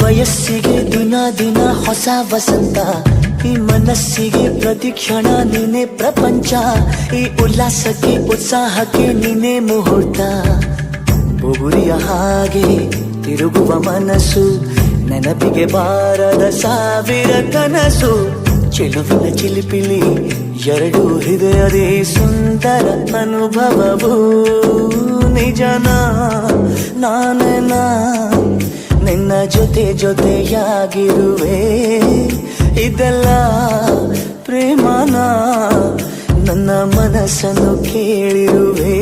ವಯಸ್ಸಿಗೆ ದಿನ ದಿನ ಹೊಸ ವಸಂತ, ಈ ಮನಸ್ಸಿಗೆ ಪ್ರತಿ ಕ್ಷಣ ನೀನೆ ಪ್ರಪಂಚ, ಈ ಉಲ್ಲಾಸಕ್ಕೆ ಉತ್ಸಾಹಕ್ಕೆ ನೀನೆ ಮುಹೂರ್ತ. ಬುಗುರಿಯ ಹಾಗೆ ತಿರುಗುವ ಮನಸ್ಸು, ನೆನಪಿಗೆ ಬಾರದ ಸಾವಿರ ಕನಸು. ಚೆಲುವಿನ ಚಿಲಿಪಿಲಿ ಎರಡು ಹೃದಯದೇ ಸುಂದರ ಅನುಭವವು. ನಿಜನ ನಾನೇನ ನಿನ್ನ ಜೊತೆ ಜೊತೆಯಾಗಿರುವೆ, ಇದೆಲ್ಲ ಪ್ರೇಮನ ನನ್ನ ಮನಸ್ಸನ್ನು ಕೇಳಿರುವೆ.